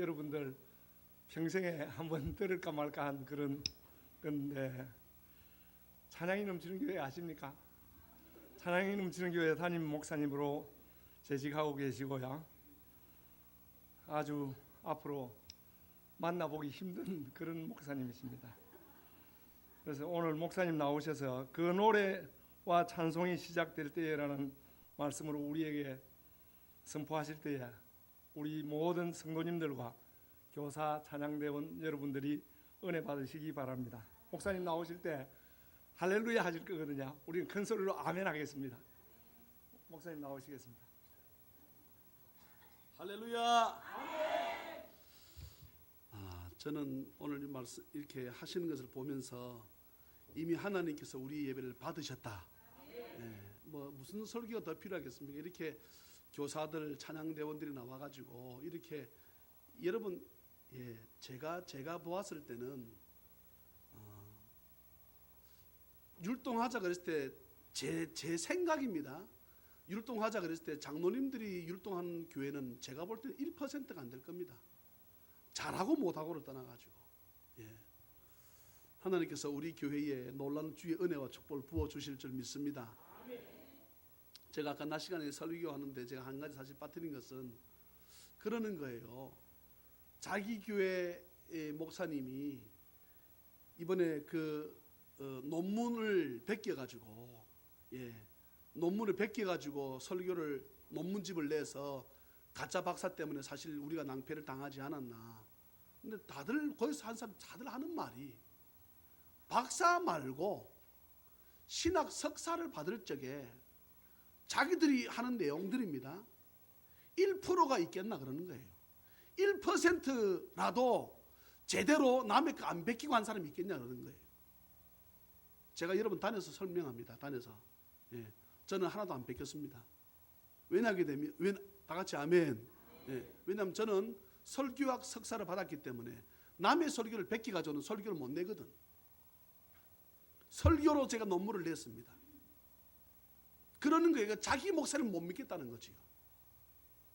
여러분들 평생에 한번 들을까 말까 한 그런 건데, 찬양이 넘치는 교회 아십니까? 찬양이 넘치는 교회 담임 목사님으로 재직하고 계시고요, 아주 앞으로 만나보기 힘든 그런 목사님이십니다. 그래서 오늘 목사님 나오셔서 그 노래와 찬송이 시작될 때라는 말씀으로 우리에게 선포하실 때에 우리 모든 성도님들과 교사 찬양대원 여러분들이 은혜 받으시기 바랍니다. 목사님 나오실 때 할렐루야 하실 거거든요. 우리는 큰 소리로 아멘 하겠습니다. 목사님 나오시겠습니다. 할렐루야. 저는 오늘 이 말씀 이렇게 하시는 것을 보면서 이미 하나님께서 우리 예배를 받으셨다. 뭐 무슨 설교가 더 필요하겠습니까? 이렇게 교사들 찬양대원들이 나와가지고 이렇게 여러분, 제가 보았을 때는 율동하자 그랬을 때 제 생각입니다. 율동하자 그랬을 때 장로님들이 율동하는 교회는 제가 볼 때 1%가 안 될 겁니다. 잘하고 못하고를 떠나가지고. 하나님께서 우리 교회에 놀라운 주의 은혜와 축복을 부어주실 줄 믿습니다. 제가 아까 낮 시간에 설교하는데 제가 한 가지 사실 빠뜨린 것은 그러는 거예요. 자기 교회의 목사님이 이번에 논문을 베껴가지고, 논문을 베껴가지고 설교를 논문집을 내서 가짜 박사 때문에 사실 우리가 낭패를 당하지 않았나. 근데 다들 거기서 한 사람 다들 하는 말이, 박사 말고 신학 석사를 받을 적에 자기들이 하는 내용들입니다. 1%가 있겠나 그러는 거예요. 1%라도 제대로 남의 거 안 베끼고 한 사람이 있겠냐 그러는 거예요. 제가 여러분 다녀서 설명합니다. 다녀서. 저는 하나도 안 베꼈습니다. 왜냐하게 되면, 다 같이 아멘. 왜냐하면 저는 설교학 석사를 받았기 때문에 남의 설교를 베끼가지고는 설교를 못 내거든. 설교로 제가 논문을 냈습니다. 그러는 거예요. 자기 목사를 못 믿겠다는 거지요.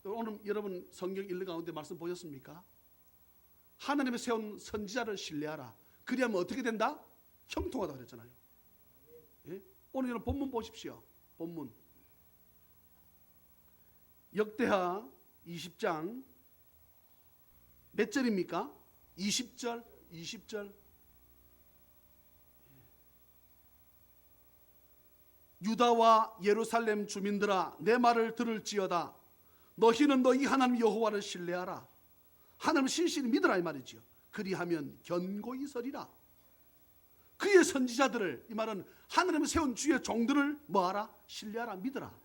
오늘 여러분 성경 읽는 가운데 말씀 보셨습니까? 하나님의 세운 선지자를 신뢰하라. 그리하면 어떻게 된다? 형통하다 그랬잖아요. 오늘 여러분 본문 보십시오. 본문 역대하 20장 몇 절입니까? 20절. 20절. 유다와 예루살렘 주민들아, 내 말을 들을지어다. 너희는 너희 하나님 여호와를 신뢰하라. 하나님을 신실히 믿으라 이 말이지요. 그리하면 견고히 서리라. 그의 선지자들을, 이 말은 하나님을 세운 주의 종들을 뭐하라? 신뢰하라, 믿으라.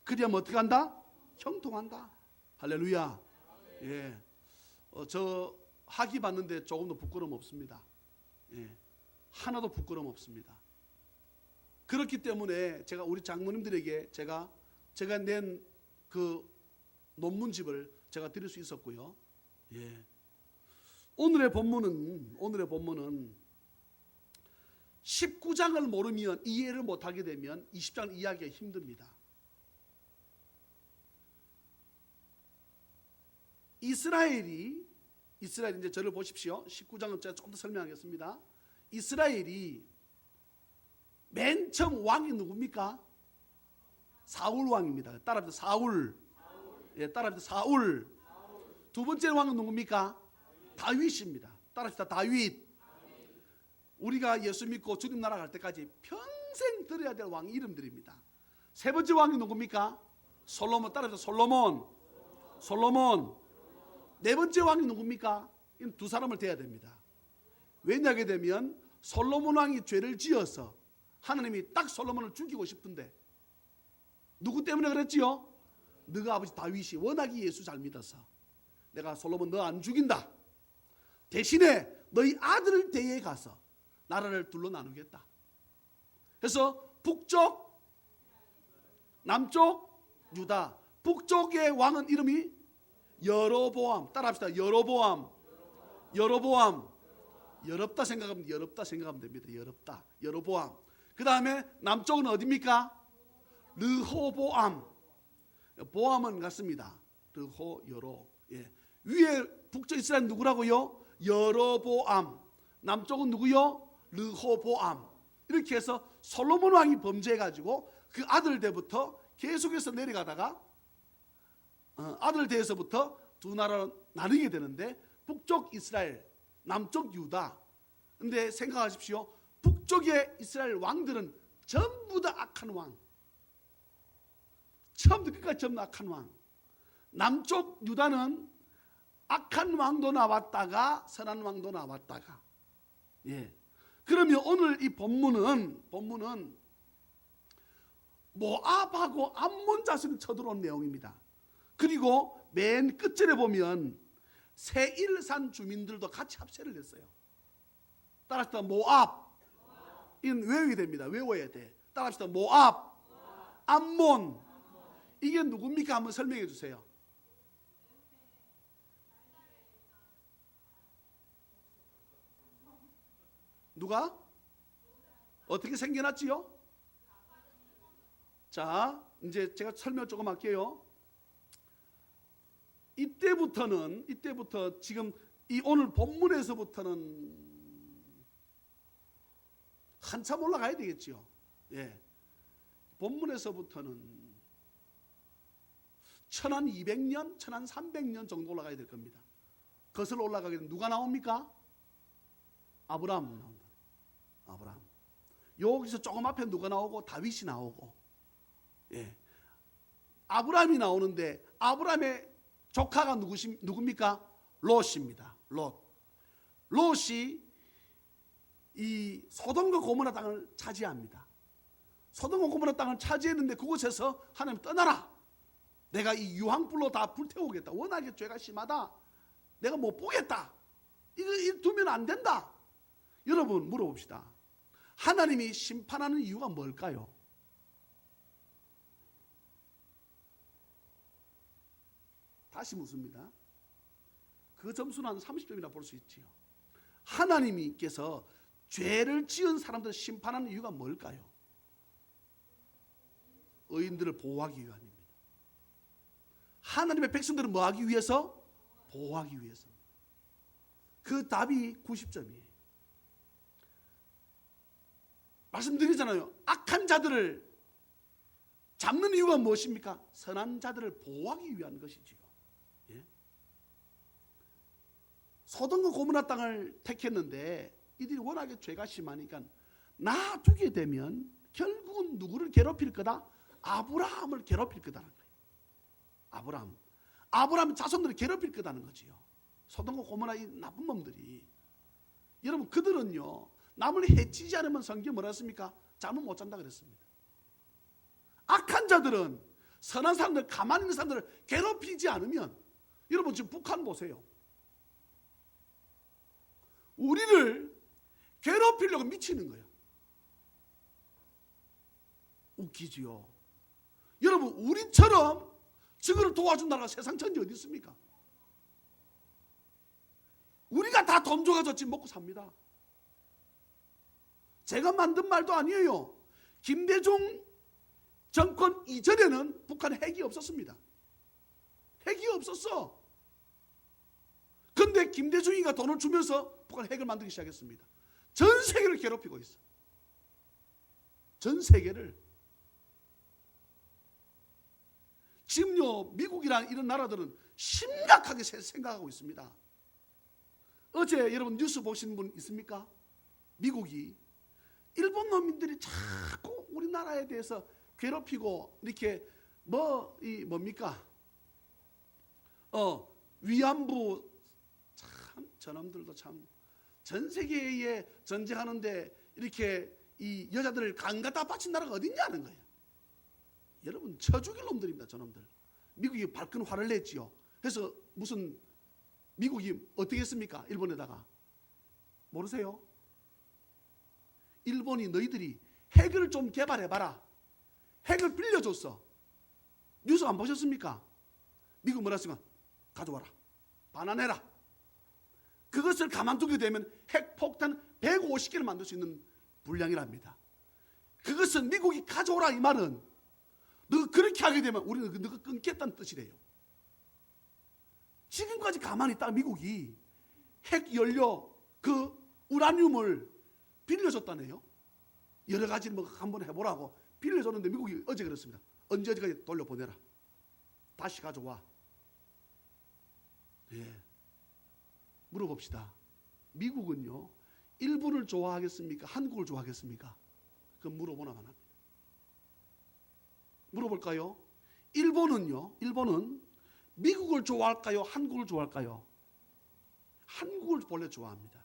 그리하면 어떻게 한다? 형통한다. 할렐루야. 저 학위 받는데 조금도 부끄러움 없습니다. 하나도 부끄러움 없습니다. 그렇기 때문에 제가 우리 장모님들에게 제가 낸 그 논문집을 제가 드릴 수 있었고요. 오늘의 본문은 19장을 모르면, 이해를 못하게 되면 20장을 이해하기가 힘듭니다. 이스라엘이 이제 저를 보십시오. 19장은 제가 좀 더 설명하겠습니다. 이스라엘이 맨 처음 왕이 누굽니까? 사울 왕입니다. 따라합시다. 사울. 따라합시다. 사울. 두 번째 왕은 누굽니까? 다윗입니다. 따라합시다. 다윗. 우리가 예수 믿고 주님 나라 갈 때까지 평생 들어야 될 왕 이름들입니다. 세 번째 왕이 누굽니까? 솔로몬. 따라합시다. 솔로몬. 네 번째 왕이 누굽니까? 이는 두 사람을 대야 됩니다. 왜냐하게 되면 솔로몬 왕이 죄를 지어서 하나님이 딱 솔로몬을 죽이고 싶은데, 누구 때문에 그랬지요? 너가 아버지 다윗이 워낙에 예수 잘 믿어서 내가 솔로몬 너 안 죽인다. 대신에 너희 아들을 대에 가서 나라를 둘로 나누겠다. 그래서 북쪽, 남쪽, 유다. 북쪽의 왕은 이름이 여로보암. 따라합시다. 여로보암. 여롭다 생각하면 됩니다. 여로보암. 그 다음에 남쪽은 어디입니까? 르호보암. 보암은 같습니다. 르호, 여로. 위에 북쪽 이스라엘 누구라고요? 여로보암. 남쪽은 누구요? 르호보암. 이렇게 해서 솔로몬 왕이 범죄해가지고 그 아들 때부터 계속해서 내려가다가 아들 때에서부터 두 나라로 나뉘게 되는데 북쪽 이스라엘, 남쪽 유다. 근데 생각하십시오. 북쪽의 이스라엘 왕들은 전부 다 악한 왕. 처음부터 끝까지 전부 악한 왕. 남쪽 유다는 악한 왕도 나왔다가 선한 왕도 나왔다가. 예. 그러면 오늘 이 본문은 모압하고 암몬 자손이 쳐들어온 내용입니다. 그리고 맨 끝절에 보면 세일산 주민들도 같이 합세를 했어요. 따라합시다. 모압. 이건 외워야 됩니다. 외워야 돼. 따라합시다. 모압, 암몬. 이게 누굽니까? 한번 설명해 주세요. 누가? 어떻게 생겨났지요? 자, 이제 제가 설명 조금 할게요. 이때부터 지금 이 오늘 본문에서부터는 한참 올라가야 되겠지요. 예. 본문에서부터는 1200년, 1300년 정도 올라가야 될 겁니다. 거슬러 올라가게 되면 누가 나옵니까? 아브라함 나온다. 아브라함. 여기서 조금 앞에 누가 나오고 다윗이 나오고. 예. 아브라함이 나오는데 아브라함의 조카가 누굽니까? 롯입니다. 롯이 이 소돔과 고모라 땅을 차지합니다. 소돔과 고모라 땅을 차지했는데 그곳에서 하나님 떠나라. 내가 이 유황불로 다 불태우겠다. 워낙에 죄가 심하다. 내가 못 보겠다. 이거 두면 안 된다. 여러분 물어봅시다. 하나님이 심판하는 이유가 뭘까요? 다시 묻습니다. 그 점수는 한 30점이나 볼 수 있지요. 하나님께서 죄를 지은 사람들을 심판하는 이유가 뭘까요? 의인들을 보호하기 위함입니다. 하나님의 백성들은 뭐 하기 위해서? 보호하기 위해서입니다. 그 답이 90점이에요. 말씀드리잖아요. 악한 자들을 잡는 이유가 무엇입니까? 선한 자들을 보호하기 위한 것이지요. 예? 소돔과 고모라 땅을 택했는데 이들이 워낙에 죄가 심하니까 놔두게 되면 결국은 누구를 괴롭힐 거다? 아브라함을 괴롭힐 거다는 거예요. 아브라함 자손들을 괴롭힐 거다는 거지요. 소돔과 고모라 이 나쁜 놈들이. 여러분 그들은요 남을 해치지 않으면 성경이 뭐라 했습니까? 잠을 못 잔다 그랬습니다. 악한 자들은 선한 사람들, 가만히 있는 사람들을 괴롭히지 않으면, 여러분 지금 북한 보세요. 우리를 괴롭히려고 미치는 거예요. 웃기지요. 여러분 우리처럼 저거를 도와준 나라가 세상 천지 어디 있습니까? 우리가 다 돈 줘가지고 지금 먹고 삽니다. 제가 만든 말도 아니에요. 김대중 정권 이전에는 북한에 핵이 없었습니다. 핵이 없었어. 그런데 김대중이가 돈을 주면서 북한 핵을 만들기 시작했습니다. 전 세계를 괴롭히고 있어. 전 세계를. 지금요 미국이랑 이런 나라들은 심각하게 생각하고 있습니다. 어제 여러분 뉴스 보신 분 있습니까? 미국이 일본 농민들이 자꾸 우리나라에 대해서 괴롭히고 이렇게 뭡니까? 위안부 참 저놈들도 참 전 세계에 전쟁하는데 이렇게 이 여자들을 강 갖다 바친 나라가 어딨냐는 거예요. 여러분 쳐 죽일 놈들입니다. 저놈들. 미국이 발끈 화를 냈지요. 그래서 무슨 미국이 어떻게 했습니까? 일본에다가 모르세요? 일본이 너희들이 핵을 좀 개발해봐라. 핵을 빌려줬어. 뉴스 안 보셨습니까? 미국 뭐라 했습니까? 가져와라. 반환해라. 그것을 가만두게 되면 핵폭탄 150개를 만들 수 있는 분량이랍니다. 그것은 미국이 가져오라 이 말은 너 그렇게 하게 되면 우리는 너가 끊겠다는 뜻이래요. 지금까지 가만히 있다가 미국이 핵 연료 그 우라늄을 빌려줬다네요. 여러 가지 뭐 한번 해보라고 빌려줬는데 미국이 어제 그랬습니다. 언제까지 돌려보내라. 다시 가져와. 예. 물어봅시다. 미국은요, 일본을 좋아하겠습니까? 한국을 좋아하겠습니까? 그럼 물어보나만 합니다. 물어볼까요? 일본은 미국을 좋아할까요? 한국을 좋아할까요? 한국을 본래 좋아합니다.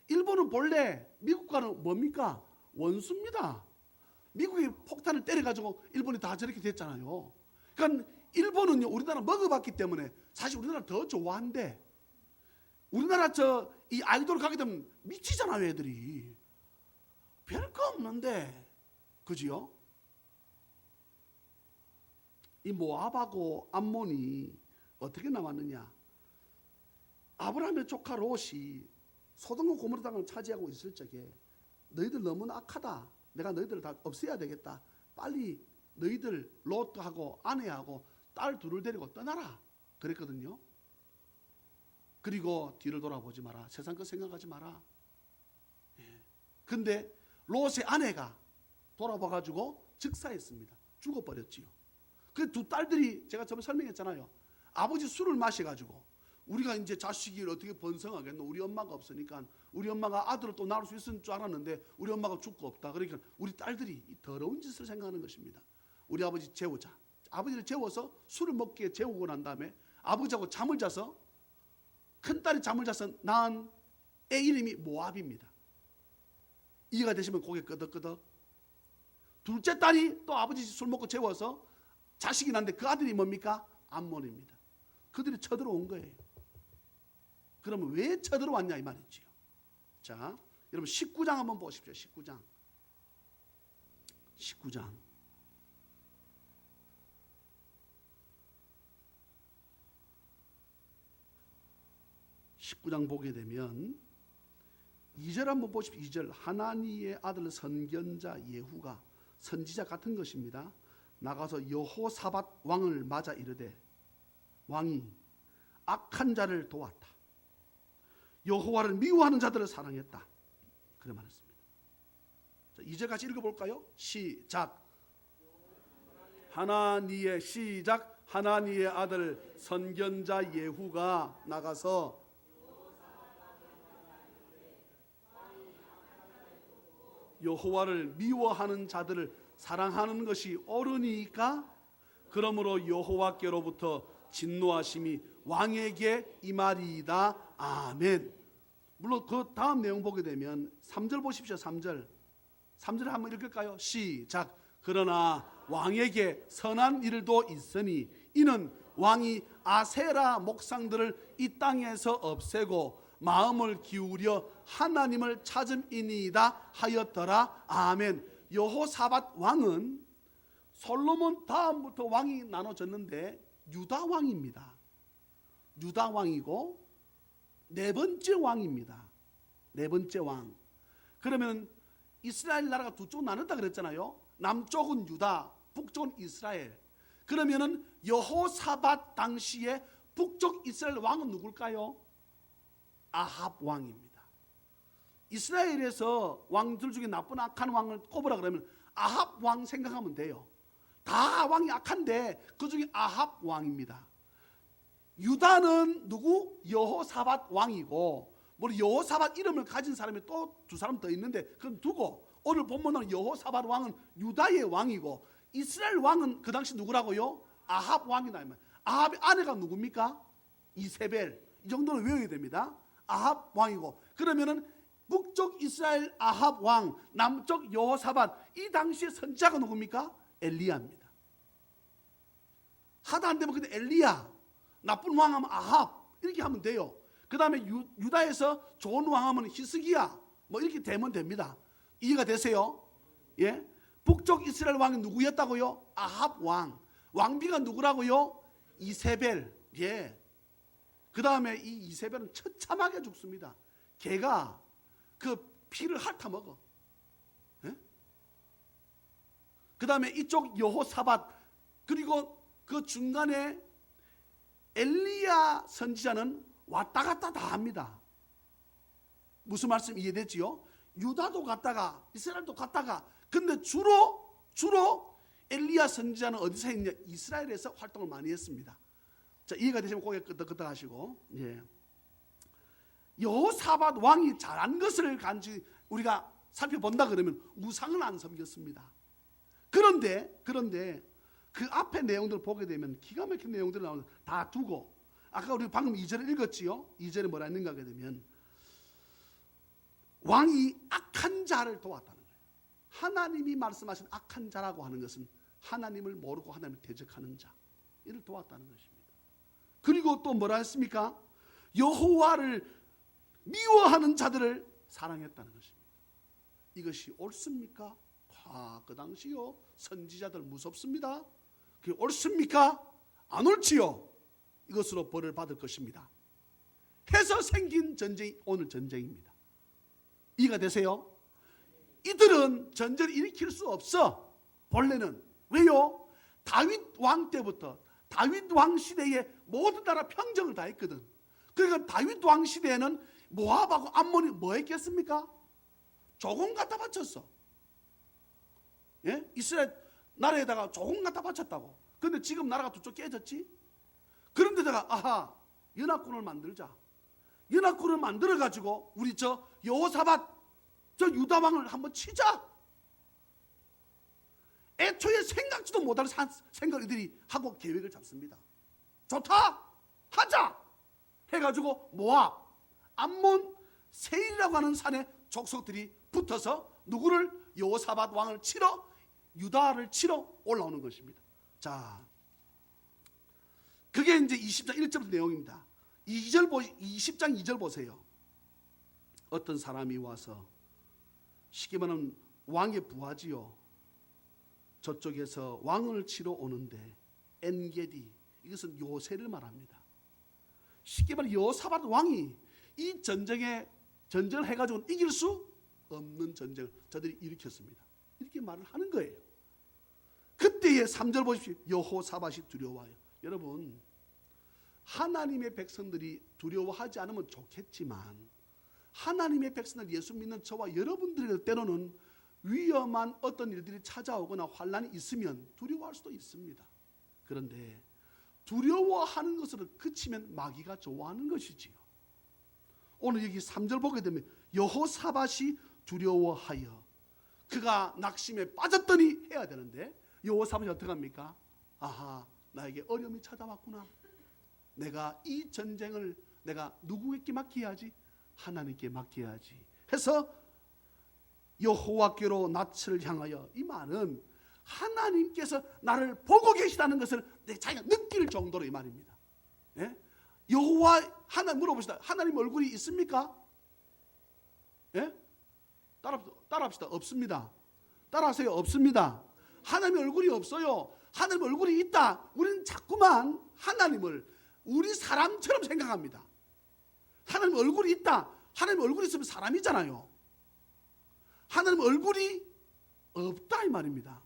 일본은 본래 미국과는 뭡니까? 원수입니다. 미국이 폭탄을 때려가지고 일본이 다 저렇게 됐잖아요. 그러니까 일본은요, 우리나라 먹어봤기 때문에 사실 우리나라 더 좋아한대. 우리나라 이 아이돌 가게 되면 미치잖아요, 애들이. 별거 없는데, 그지요? 이 모압하고 암몬이 어떻게 나왔느냐? 아브라함의 조카 롯이 소돔과 고모라 땅을 차지하고 있을 적에 너희들 너무나 악하다. 내가 너희들을 다 없애야 되겠다. 빨리 너희들 롯하고 아내하고 딸 둘을 데리고 떠나라. 그랬거든요. 그리고 뒤를 돌아보지 마라. 세상 것 생각하지 마라. 근데 롯의 아내가 돌아봐가지고 즉사했습니다. 죽어버렸지요. 그 두 딸들이 제가 처음에 설명했잖아요. 아버지 술을 마셔가지고 우리가 이제 자식이 어떻게 번성하겠노? 우리 엄마가 없으니까 우리 엄마가 아들을 또 낳을 수 있을 줄 알았는데 우리 엄마가 죽고 없다. 그러니까 우리 딸들이 이 더러운 짓을 생각하는 것입니다. 우리 아버지 재우자. 아버지를 재워서 술을 먹게 재우고 난 다음에 아버지하고 잠을 자서 큰딸이 잠을 자서 낳은 애 이름이 모압입니다. 이해가 되시면 고개 끄덕끄덕. 둘째 딸이 또 아버지 술 먹고 재워서 자식이 낳는데 그 아들이 뭡니까? 암몬입니다. 그들이 쳐들어온 거예요. 그러면 왜 쳐들어왔냐 이 말이지요. 자, 여러분 19장 한번 보십시오. 19장. 19장 보게 되면 2절 한번 보십시오. 2절. 하나니의 아들 선견자 예후가 선지자 같은 것입니다. 나가서 여호사밧 왕을 맞아 이르되 왕이 악한 자를 도왔다. 여호와를 미워하는 자들을 사랑했다. 그래 말했습니다. 자, 2절 같이 읽어볼까요? 시작. 하나니의 시작. 하나니의 아들 선견자 예후가 나가서 여호와를 미워하는 자들을 사랑하는 것이 옳으니까 그러므로 여호와께로부터 진노하심이 왕에게 임하리이다. 아멘. 물론 그 다음 내용 보게 되면 3절 보십시오. 3절 한번 읽을까요? 시작. 그러나 왕에게 선한 일도 있으니 이는 왕이 아세라 목상들을 이 땅에서 없애고 마음을 기울여 하나님을 찾음이니이다 하였더라. 아멘. 여호사밧 왕은 솔로몬 다음부터 왕이 나눠졌는데 유다 왕입니다. 유다 왕이고 네 번째 왕입니다. 네 번째 왕. 그러면 이스라엘 나라가 두 쪽 나눴다 그랬잖아요. 남쪽은 유다, 북쪽은 이스라엘. 그러면은 여호사밧 당시에 북쪽 이스라엘 왕은 누굴까요? 아합 왕입니다. 이스라엘에서 왕들 중에 나쁜 악한 왕을 꼽으라 그러면 아합 왕 생각하면 돼요. 다 왕이 악한데 그 중에 아합 왕입니다. 유다는 누구? 여호사밧 왕이고, 물론 여호사밧 이름을 가진 사람이 또 두 사람 더 있는데 그건 두고 오늘 본문은 여호사밧 왕은 유다의 왕이고 이스라엘 왕은 그 당시 누구라고요? 아합 왕이다. 아합의 아내가 누굽니까? 이세벨. 이 정도는 외워야 됩니다. 아합 왕이고, 그러면은 북쪽 이스라엘 아합 왕, 남쪽 여호사밧, 이 당시의 선지자가 누굽니까? 엘리야입니다. 하다 안 되면 근데 엘리야, 나쁜 왕 하면 아합 이렇게 하면 돼요. 그 다음에 유다에서 좋은 왕 하면 히스기야 뭐 이렇게 되면 됩니다. 이해가 되세요? 예? 북쪽 이스라엘 왕이 누구였다고요? 아합 왕. 왕비가 누구라고요? 이세벨. 예. 그 다음에 이 이세벨은 처참하게 죽습니다. 걔가 그 피를 핥아 먹어. 예? 그 다음에 이쪽 여호사밧, 그리고 그 중간에 엘리야 선지자는 왔다 갔다 다 합니다. 무슨 말씀 이해되지요? 유다도 갔다가 이스라엘도 갔다가, 근데 주로 엘리야 선지자는 어디서 했냐? 이스라엘에서 활동을 많이 했습니다. 자, 이해가 되시면 고개 끄덕끄덕 하시고, 예. 여호사밧 왕이 잘한 것을 간지 우리가 살펴본다 그러면 우상을 안 섬겼습니다. 그런데 그 앞에 내용들을 보게 되면 기가 막힌 내용들이 나오는, 다 두고, 아까 우리 방금 2절을 읽었지요? 2절에 뭐라 했는가 하게 되면 왕이 악한 자를 도왔다는 거예요. 하나님이 말씀하신 악한 자라고 하는 것은 하나님을 모르고 하나님을 대적하는 자, 이를 도왔다는 것입니다. 그리고 또 뭐라 했습니까? 여호와를 미워하는 자들을 사랑했다는 것입니다. 이것이 옳습니까? 그 당시요 선지자들 무섭습니다. 그게 옳습니까? 안 옳지요. 이것으로 벌을 받을 것입니다. 해서 생긴 전쟁이 오늘 전쟁입니다. 이해가 되세요? 이들은 전쟁을 일으킬 수 없어. 본래는. 왜요? 다윗 왕 때부터, 다윗 왕 시대에 모든 나라 평정을 다 했거든. 그러니까 다윗 왕 시대에는 모압하고 암몬이 뭐 했겠습니까? 조공 갖다 바쳤어. 예? 이스라엘 나라에다가 조공 갖다 바쳤다고. 근데 지금 나라가 두 쪽 깨졌지? 그런데다가 아하, 연합군을 만들자. 연합군을 만들어 가지고 우리 저 여호사밧 저 유다 왕을 한번 치자. 애초에 생각지도 못할 생각을 이들이 하고 계획을 잡습니다. 좋다, 하자 해가지고 모압, 암몬, 세일이라고 하는 산에 족속들이 붙어서 누구를? 여호사밧 왕을 치러, 유다를 치러 올라오는 것입니다. 자, 그게 이제 20장 1절 내용입니다. 20장 2절 보세요. 어떤 사람이 와서, 쉽게 말하면 왕의 부하지요, 저쪽에서 왕을 치러 오는데, 엔게디, 이것은 요새를 말합니다. 쉽게 말해 여호사밧 왕이 이 전쟁을 해가지고 이길 수 없는 전쟁을 저들이 일으켰습니다. 이렇게 말을 하는 거예요. 그때의 3절 보십시오. 여호사밧이 두려워요. 여러분, 하나님의 백성들이 두려워하지 않으면 좋겠지만, 하나님의 백성들, 예수 믿는 저와 여러분들에게 때로는 위험한 어떤 일들이 찾아오거나 환난이 있으면 두려워할 수도 있습니다. 그런데 두려워하는 것으로 그치면 마귀가 좋아하는 것이지요. 오늘 여기 3절 보게 되면 여호사밧이 두려워하여 그가 낙심에 빠졌더니 해야 되는데, 여호사밧이 어떻게 합니까? 아하, 나에게 어려움이 찾아왔구나. 내가 이 전쟁을 내가 누구에게 맡겨야지? 하나님께 맡겨야지 해서 여호와께로 낯을 향하여, 이 말은 하나님께서 나를 보고 계시다는 것을 자기가 느낄 정도로 이 말입니다. 예? 여호와, 하나님 물어보시다. 하나님 얼굴이 있습니까? 예? 따라합시다. 없습니다. 따라하세요. 없습니다. 하나님 얼굴이 없어요. 하나님 얼굴이 있다. 우리는 자꾸만 하나님을 우리 사람처럼 생각합니다. 하나님 얼굴이 있다. 하나님 얼굴이 있으면 사람이잖아요. 하나님 얼굴이 없다 이 말입니다.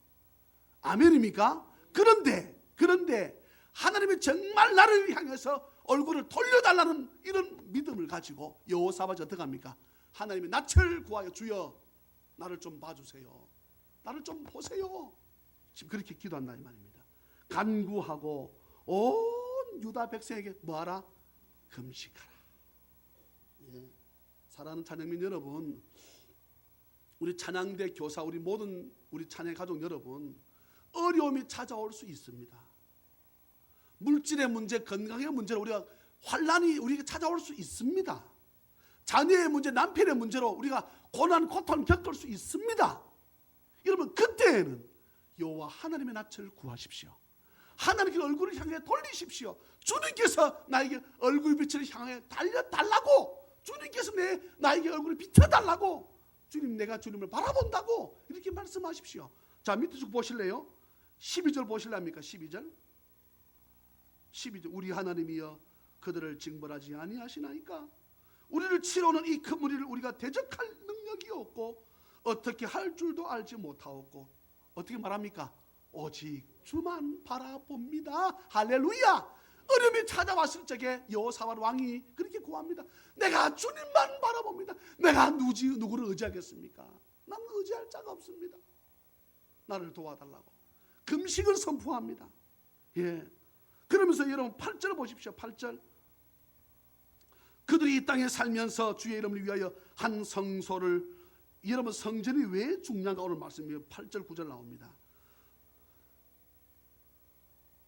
아멘입니까? 그런데 하나님이 정말 나를 향해서 얼굴을 돌려달라는 이런 믿음을 가지고 여호사밧이 어떻게 합니까? 하나님의 낯을 구하여 주여 나를 좀 봐주세요. 나를 좀 보세요. 지금 그렇게 기도한다 이 말입니다. 간구하고 온 유다 백성에게 뭐하라? 금식하라. 예. 사랑하는 찬양민 여러분, 우리 찬양대 교사, 우리 모든 우리 찬양 가족 여러분, 어려움이 찾아올 수 있습니다. 물질의 문제, 건강의 문제로 우리가 환난이 우리에게 찾아올 수 있습니다. 자녀의 문제, 남편의 문제로 우리가 고난, 고통 겪을 수 있습니다. 여러분, 그때에는 여호와 하나님의 낯을 구하십시오. 하나님께 얼굴을 향해 돌리십시오. 주님께서 나에게 얼굴빛을 향해 달려달라고, 주님께서 나에게 얼굴을 비춰달라고, 주님, 내가 주님을 바라본다고 이렇게 말씀하십시오. 자, 밑에 쭉 보실래요? 12절 보실랍니까? 12절 우리 하나님이여 그들을 징벌하지 아니하시나이까? 우리를 치러오는 이 큰 무리를 우리가 대적할 능력이 없고 어떻게 할 줄도 알지 못하옵고, 어떻게 말합니까? 오직 주만 바라봅니다. 할렐루야. 어려움이 찾아왔을 적에 여호사밧 왕이 그렇게 구합니다. 내가 주님만 바라봅니다. 내가 누구를 의지하겠습니까? 난 의지할 자가 없습니다. 나를 도와달라고 금식을 선포합니다. 예. 그러면서 여러분 8절 보십시오. 8절. 그들이 이 땅에 살면서 주의 이름을 위하여 한 성소를, 여러분 성전이 왜 중요한가 오늘 말씀이 8절 9절 나옵니다.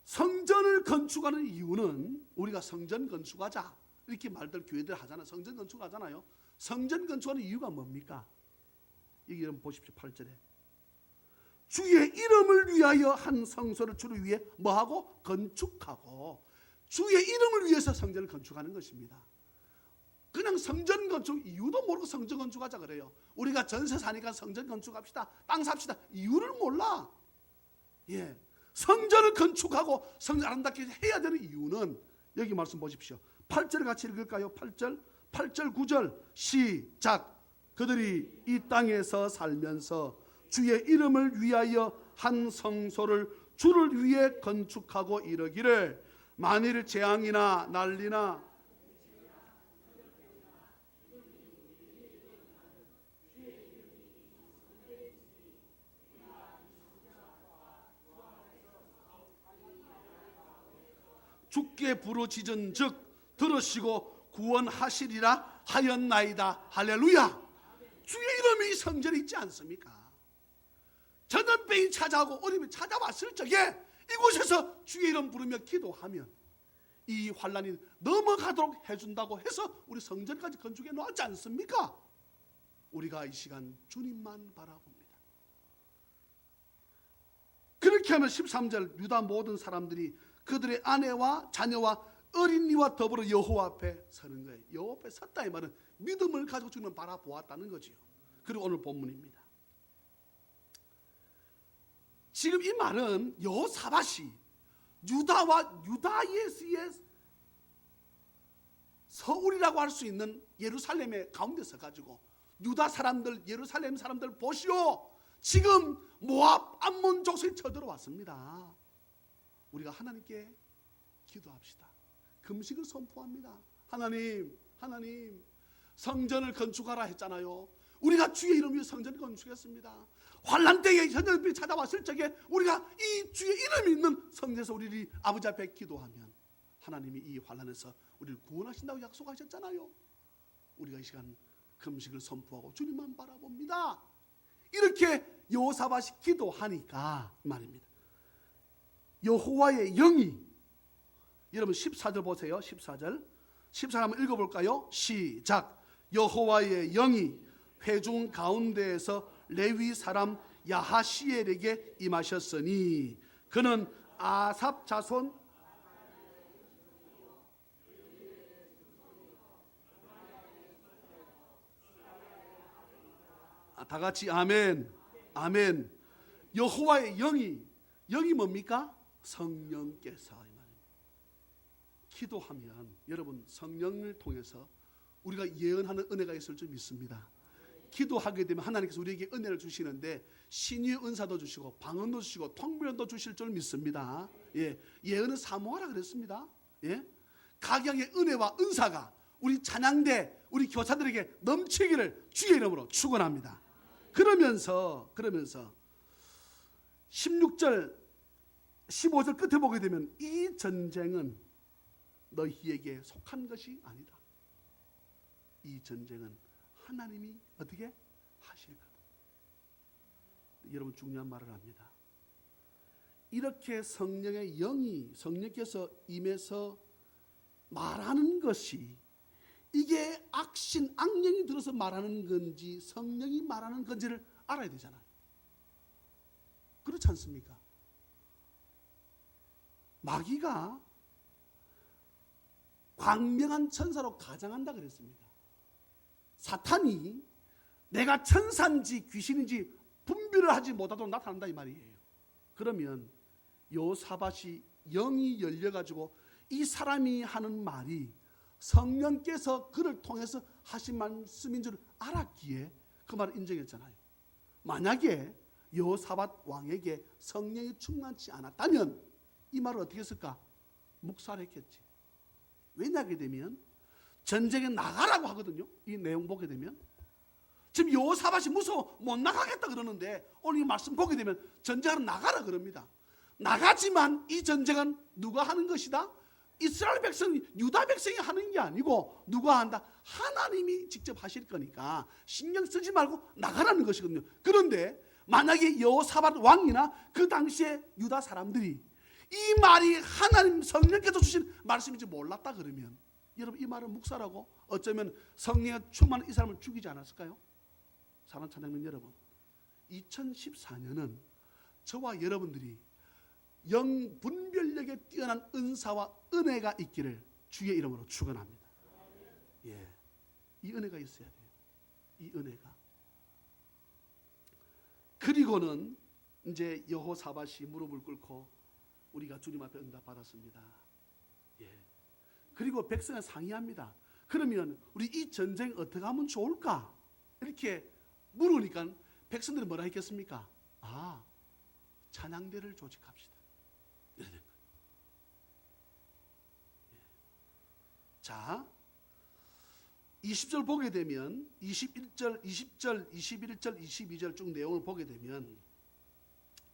성전을 건축하는 이유는 우리가 성전 건축하자 이렇게 말들 교회들 하잖아요. 성전 건축하잖아요. 성전 건축하는 이유가 뭡니까? 여기 여러분 보십시오. 8절에 주의 이름을 위하여 한 성소를 주를 위해 뭐하고? 건축하고. 주의 이름을 위해서 성전을 건축하는 것입니다. 그냥 성전 건축 이유도 모르고 성전 건축하자 그래요. 우리가 전세 사니까 성전 건축합시다. 땅 삽시다. 이유를 몰라. 예. 성전을 건축하고 성전 아름답게 해야 되는 이유는 여기 말씀 보십시오. 8절 같이 읽을까요? 8절 9절 시작. 그들이 이 땅에서 살면서 주의 이름을 위하여 한 성소를 주를 위해 건축하고 이르기를 만일 재앙이나 난리나 주께 부르짖은 즉 들으시고 구원하시리라 하였나이다. 할렐루야. 주의 이름이 이 성전에 있지 않습니까? 전염병이 찾아오고 어려움이 찾아왔을 적에 이곳에서 주의 이름 부르며 기도하면 이 환란이 넘어가도록 해준다고 해서 우리 성전까지 건축해 놓았지 않습니까? 우리가 이 시간 주님만 바라봅니다. 그렇게 하면 13절 유다 모든 사람들이 그들의 아내와 자녀와 어린이와 더불어 여호와 앞에 서는 거예요. 여호와 앞에 섰다 이 말은 믿음을 가지고 주님을 바라보았다는 거지요. 그리고 오늘 본문입니다. 지금 이 말은 여호사밧이 유다와 유다예스의 서울이라고 할 수 있는 예루살렘의 가운데 서가지고 유다 사람들, 예루살렘 사람들 보시오. 지금 모압 암몬 족속이 쳐들어왔습니다. 우리가 하나님께 기도합시다. 금식을 선포합니다. 하나님 성전을 건축하라 했잖아요. 우리가 주의 이름 위에 성전을 건축했습니다. 환란 때에 전염병이 찾아왔을 적에 우리가 이 주의 이름이 있는 성전에서 우리 아버지 앞에 기도하면 하나님이 이 환란에서 우리를 구원하신다고 약속하셨잖아요. 우리가 이 시간 금식을 선포하고 주님만 바라봅니다. 이렇게 여호사밧이 기도하니까 말입니다. 여호와의 영이, 여러분 14절 보세요. 14절 한번 읽어볼까요? 시작. 여호와의 영이 회중 가운데에서 레위 사람 야하시엘에게 임하셨으니 그는 아삽 자손 다 같이 아멘. 아멘. 여호와의 영이 뭡니까? 성령께서 이 말입니다. 기도하면 여러분 성령을 통해서 우리가 예언하는 은혜가 있을 줄 믿습니다. 기도하게 되면 하나님께서 우리에게 은혜를 주시는데 신유의 은사도 주시고 방언도 주시고 통변도 주실 줄 믿습니다. 예, 예언은 사모하라 그랬습니다. 예, 각양의 은혜와 은사가 우리 찬양대 우리 교사들에게 넘치기를 주의 이름으로 축원합니다. 그러면서 16절 15절 끝에 보게 되면 이 전쟁은 너희에게 속한 것이 아니다. 이 전쟁은 하나님이 어떻게 하실 거다. 여러분 중요한 말을 합니다. 이렇게 성령의 영이 성령께서 임해서 말하는 것이 이게 악령이 들어서 말하는 건지 성령이 말하는 건지를 알아야 되잖아요. 그렇지 않습니까? 마귀가 광명한 천사로 가장한다 그랬습니다. 사탄이 내가 천사인지 귀신인지 분별을 하지 못하도록 나타난다 이 말이에요. 그러면 여호사밧이 영이 열려가지고 이 사람이 하는 말이 성령께서 그를 통해서 하신 말씀인 줄 알았기에 그 말을 인정했잖아요. 만약에 여호사밧 왕에게 성령이 충만치 않았다면 이 말을 어떻게 했을까? 묵살을 했겠지. 왜냐하게 되면 전쟁에 나가라고 하거든요. 이 내용 보게 되면 지금 여호사밧이 무서워 못 나가겠다 그러는데 오늘 이 말씀 보게 되면 전쟁하러 나가라 그럽니다. 나가지만 이 전쟁은 누가 하는 것이다? 이스라엘 백성이, 유다 백성이 하는 게 아니고 누가 한다? 하나님이 직접 하실 거니까 신경 쓰지 말고 나가라는 것이거든요. 그런데 만약에 여호사밧 왕이나 그 당시에 유다 사람들이 이 말이 하나님 성령께서 주신 말씀인지 몰랐다 그러면 여러분 이 말을 묵살하고 어쩌면 성령에 충만한 이 사람을 죽이지 않았을까요? 사랑하는 찬양민 여러분, 2014년은 저와 여러분들이 영 분별력에 뛰어난 은사와 은혜가 있기를 주의 이름으로 축원합니다. 예, 이 은혜가 있어야 돼요. 이 은혜가. 그리고는 이제 여호사밧이 무릎을 꿇고 우리가 주님 앞에 응답 받았습니다. 예. 그리고 백성은 상의합니다. 그러면 우리 이 전쟁 어떻게 하면 좋을까? 이렇게 물으니까 백성들이 뭐라 했겠습니까? 아, 찬양대를 조직합시다. 이러는 거예요. 예. 자, 20절 보게 되면 21절, 20절, 21절, 22절 쭉 내용을 보게 되면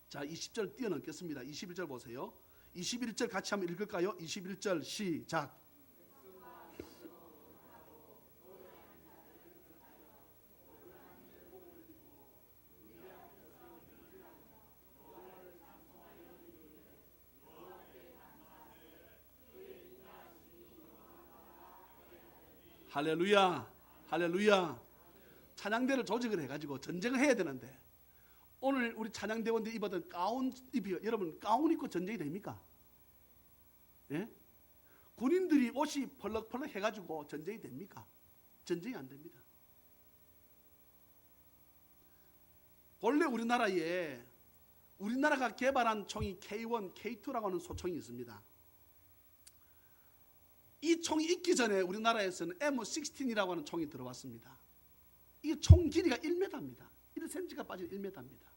자, 20절 뛰어넘겠습니다. 21절 보세요. 21절 같이 한번 읽을까요? 21절 시작. 할렐루야, 할렐루야. 찬양대를 조직을 해가지고 전쟁을 해야 되는데 오늘 우리 찬양대원들이 입었던 가운 입이 여러분 가운 입고 전쟁이 됩니까? 예? 군인들이 옷이 펄럭펄럭 해가지고 전쟁이 됩니까? 전쟁이 안 됩니다. 본래 우리나라가 개발한 총이 K1, K2라고 하는 소총이 있습니다. 이 총이 있기 전에 우리나라에서는 M16이라고 하는 총이 들어왔습니다. 이 총 길이가 1m입니다. 1cm가 빠진 1m입니다.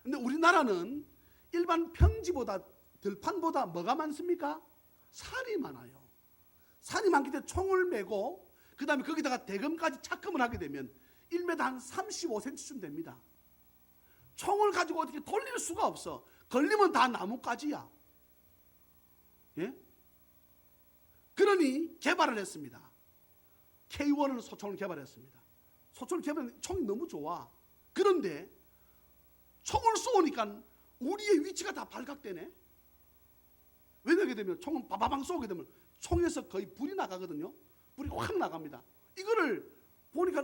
근데 우리나라는 일반 평지보다 들판보다 뭐가 많습니까? 산이 많아요. 산이 많기 때문에 총을 메고 그 다음에 거기다가 대검까지 착금을 하게 되면 1m 한 35cm쯤 됩니다. 총을 가지고 어떻게 돌릴 수가 없어. 걸리면 다 나뭇가지야. 예? 그러니 개발을 했습니다. K1은 소총을 개발했습니다. 소총을 개발했는데 총이 너무 좋아. 그런데 총을 쏘니까 우리의 위치가 다 발각되네. 왜냐하게 되면 총은 바바방 쏘게 되면 총에서 거의 불이 나가거든요. 불이 확 나갑니다. 이거를 보니까